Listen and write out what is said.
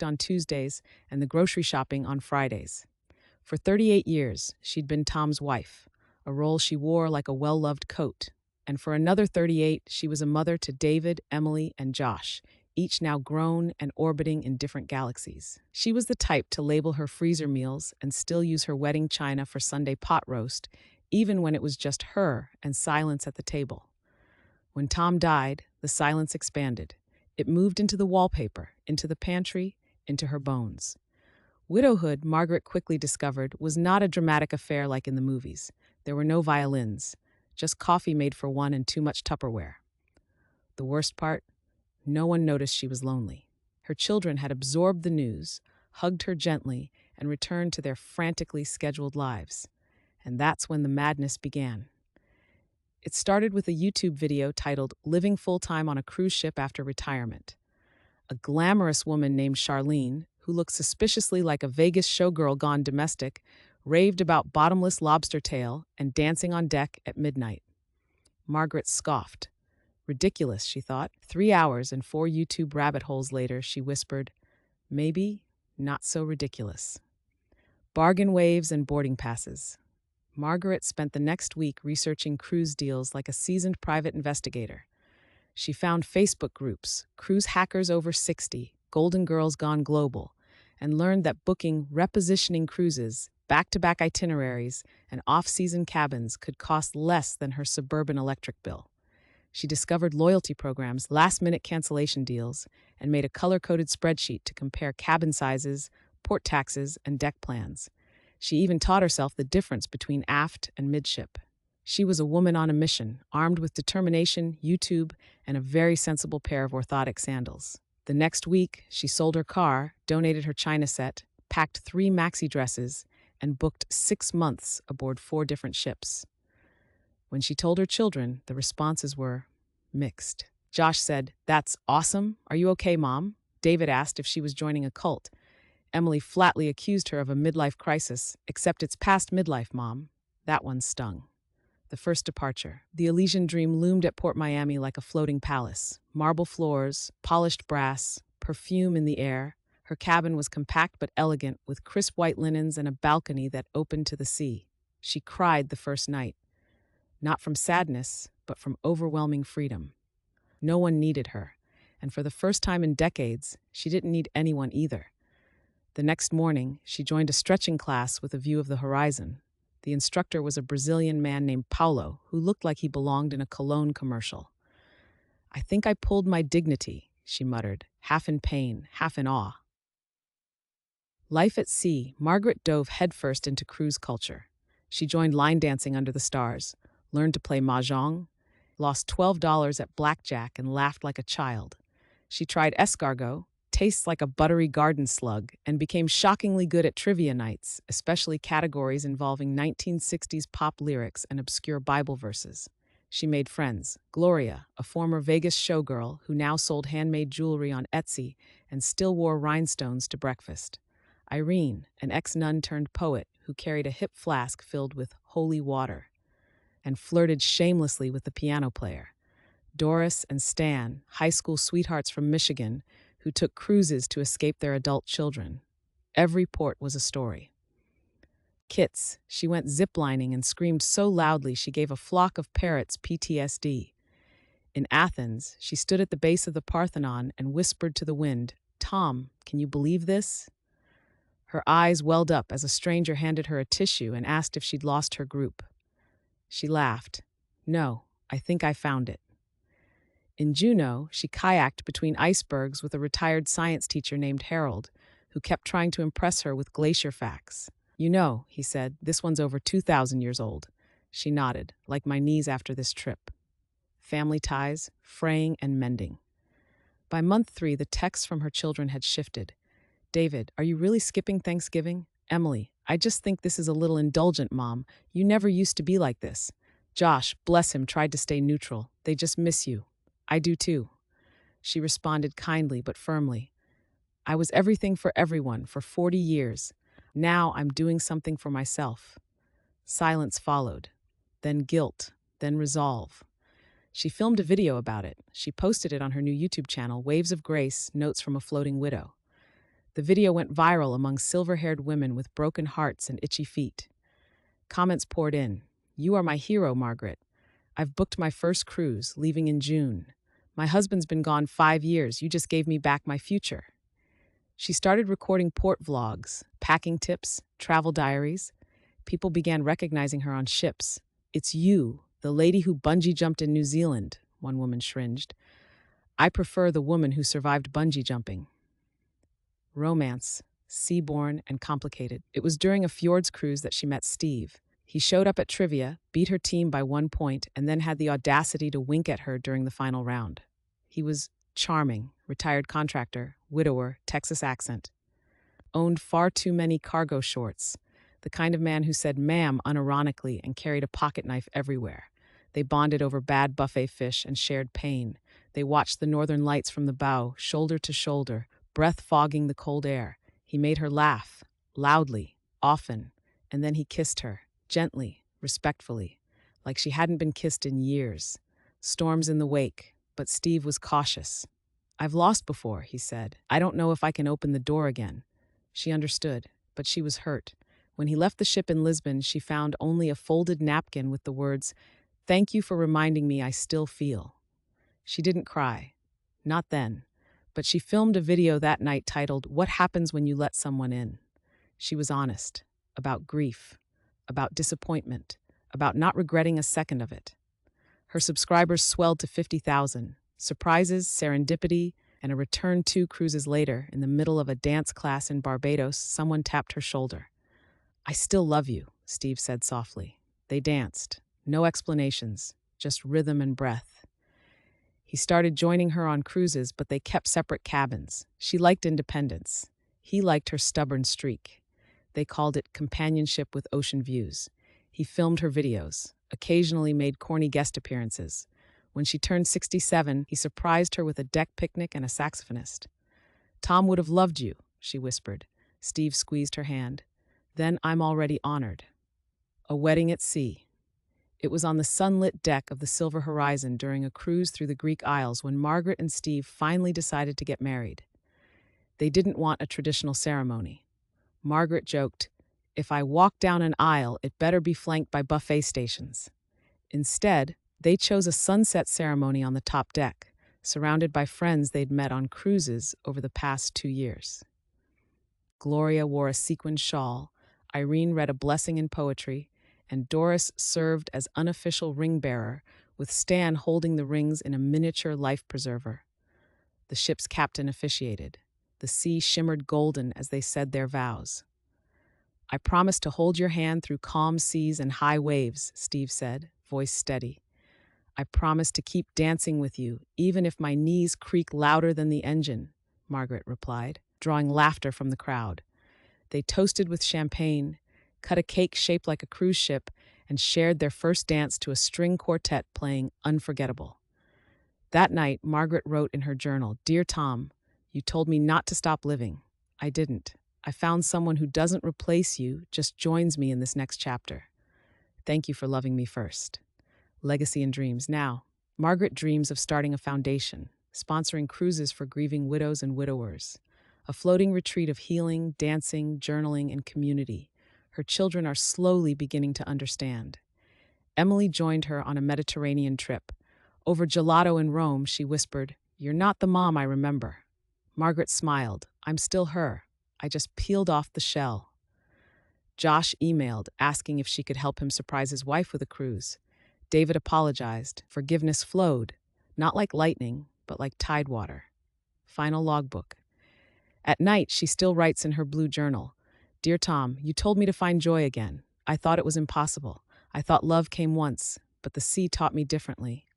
on Tuesdays and the grocery shopping on Fridays. For 38 years, she'd been Tom's wife, a role she wore like a well-loved coat. And for another 38, she was a mother to David, Emily, and Josh, each now grown and orbiting in different galaxies. She was the type to label her freezer meals and still use her wedding china for Sunday pot roast, even when it was just her and silence at the table. When Tom died, the silence expanded. It moved into the wallpaper, into the pantry, into her bones. Widowhood, Margaret quickly discovered, was not a dramatic affair like in the movies. There were no violins, just coffee made for one and too much Tupperware. The worst part? No one noticed she was lonely. Her children had absorbed the news, hugged her gently, and returned to their frantically scheduled lives. And that's when the madness began. It started with a YouTube video titled "Living Full-Time on a Cruise Ship After Retirement." A glamorous woman named Charlene, who looked suspiciously like a Vegas showgirl gone domestic, raved about bottomless lobster tail and dancing on deck at midnight. Margaret scoffed. Ridiculous, she thought. 3 hours and 4 YouTube rabbit holes later, she whispered, maybe not so ridiculous. Bargain waves and boarding passes. Margaret spent the next week researching cruise deals like a seasoned private investigator. She found Facebook groups, Cruise Hackers Over 60, Golden Girls Gone Global, and learned that booking repositioning cruises, back-to-back itineraries, and off-season cabins could cost less than her suburban electric bill. She discovered loyalty programs, last-minute cancellation deals, and made a color-coded spreadsheet to compare cabin sizes, port taxes, and deck plans. She even taught herself the difference between aft and midship. She was a woman on a mission, armed with determination, YouTube, and a very sensible pair of orthotic sandals. The next week, she sold her car, donated her china set, packed 3 maxi dresses, and booked 6 months aboard 4 different ships. When she told her children, the responses were mixed. Josh said, "That's awesome. Are you okay, Mom?" David asked if she was joining a cult. Emily flatly accused her of a midlife crisis, except it's past midlife, Mom. That one stung. The first departure. The Elysian dream loomed at Port Miami like a floating palace. Marble floors, polished brass, perfume in the air. Her cabin was compact but elegant, with crisp white linens and a balcony that opened to the sea. She cried the first night. Not from sadness, but from overwhelming freedom. No one needed her, and for the first time in decades, she didn't need anyone either. The next morning, she joined a stretching class with a view of the horizon. The instructor was a Brazilian man named Paulo, who looked like he belonged in a cologne commercial. "I think I pulled my dignity," she muttered, half in pain, half in awe. Life at sea, Margaret dove headfirst into cruise culture. She joined line dancing under the stars, learned to play mahjong, lost $12 at blackjack and laughed like a child. She tried escargot, tastes like a buttery garden slug, and became shockingly good at trivia nights, especially categories involving 1960s pop lyrics and obscure Bible verses. She made friends. Gloria, a former Vegas showgirl who now sold handmade jewelry on Etsy and still wore rhinestones to breakfast. Irene, an ex-nun turned poet who carried a hip flask filled with holy water and flirted shamelessly with the piano player. Doris and Stan, high school sweethearts from Michigan, who took cruises to escape their adult children. Every port was a story. Kits, she went ziplining and screamed so loudly she gave a flock of parrots PTSD. In Athens, she stood at the base of the Parthenon and whispered to the wind, "Tom, can you believe this?" Her eyes welled up as a stranger handed her a tissue and asked if she'd lost her group. She laughed. "No, I think I found it." In Juneau, she kayaked between icebergs with a retired science teacher named Harold, who kept trying to impress her with glacier facts. "You know," he said, "this one's over 2,000 years old." She nodded, "like my knees after this trip." Family ties, fraying and mending. By month 3, the texts from her children had shifted. "David, are you really skipping Thanksgiving?" "Emily, I just think this is a little indulgent, Mom. You never used to be like this." Josh, bless him, tried to stay neutral. "They just miss you." "I do too." She responded kindly but firmly. "I was everything for everyone for 40 years. Now I'm doing something for myself." Silence followed. Then guilt. Then resolve. She filmed a video about it. She posted it on her new YouTube channel, Waves of Grace, Notes from a Floating Widow. The video went viral among silver-haired women with broken hearts and itchy feet. Comments poured in. "You are my hero, Margaret. I've booked my first cruise, leaving in June. My husband's been gone 5 years. You just gave me back my future." She started recording port vlogs, packing tips, travel diaries. People began recognizing her on ships. "It's you, the lady who bungee jumped in New Zealand," one woman shringed. "I prefer the woman who survived bungee jumping." Romance, seaborne and complicated. It was during a fjords cruise that she met Steve. He showed up at trivia, beat her team by 1 point, and then had the audacity to wink at her during the final round. He was charming, retired contractor, widower, Texas accent. Owned far too many cargo shorts, the kind of man who said ma'am unironically and carried a pocket knife everywhere. They bonded over bad buffet fish and shared pain. They watched the northern lights from the bow, shoulder to shoulder, breath fogging the cold air. He made her laugh, loudly, often, and then he kissed her, gently, respectfully, like she hadn't been kissed in years. Storms in the wake, but Steve was cautious. "I've lost before," he said. "I don't know if I can open the door again." She understood, but she was hurt. When he left the ship in Lisbon, she found only a folded napkin with the words, "Thank you for reminding me I still feel." She didn't cry. Not then. But she filmed a video that night titled, "What Happens When You Let Someone In?" She was honest. About grief. About disappointment. About not regretting a second of it. Her subscribers swelled to 50,000. Surprises, serendipity, and a return 2 cruises later, in the middle of a dance class in Barbados, someone tapped her shoulder. "I still love you," Steve said softly. They danced. No explanations, just rhythm and breath. He started joining her on cruises, but they kept separate cabins. She liked independence. He liked her stubborn streak. They called it companionship with ocean views. He filmed her videos, occasionally made corny guest appearances. When she turned 67, he surprised her with a deck picnic and a saxophonist. "Tom would have loved you," she whispered. Steve squeezed her hand. "Then I'm already honored." A wedding at sea. It was on the sunlit deck of the Silver Horizon during a cruise through the Greek Isles when Margaret and Steve finally decided to get married. They didn't want a traditional ceremony. Margaret joked, "If I walk down an aisle, it better be flanked by buffet stations." Instead, they chose a sunset ceremony on the top deck, surrounded by friends they'd met on cruises over the past 2 years. Gloria wore a sequined shawl, Irene read a blessing in poetry, and Doris served as unofficial ring bearer, with Stan holding the rings in a miniature life preserver. The ship's captain officiated. The sea shimmered golden as they said their vows. "I promise to hold your hand through calm seas and high waves," Steve said, voice steady. "I promise to keep dancing with you, even if my knees creak louder than the engine," Margaret replied, drawing laughter from the crowd. They toasted with champagne, cut a cake shaped like a cruise ship, and shared their first dance to a string quartet playing Unforgettable. That night, Margaret wrote in her journal, "Dear Tom, you told me not to stop living. I didn't. I found someone who doesn't replace you, just joins me in this next chapter. Thank you for loving me first." Legacy and dreams. Now, Margaret dreams of starting a foundation, sponsoring cruises for grieving widows and widowers, a floating retreat of healing, dancing, journaling, and community. Her children are slowly beginning to understand. Emily joined her on a Mediterranean trip. Over gelato in Rome, she whispered, "You're not the mom I remember." Margaret smiled. "I'm still her. I just peeled off the shell." Josh emailed, asking if she could help him surprise his wife with a cruise. David apologized. Forgiveness flowed, not like lightning, but like tidewater. Final logbook. At night, she still writes in her blue journal, "Dear Tom, you told me to find joy again. I thought it was impossible. I thought love came once, but the sea taught me differently.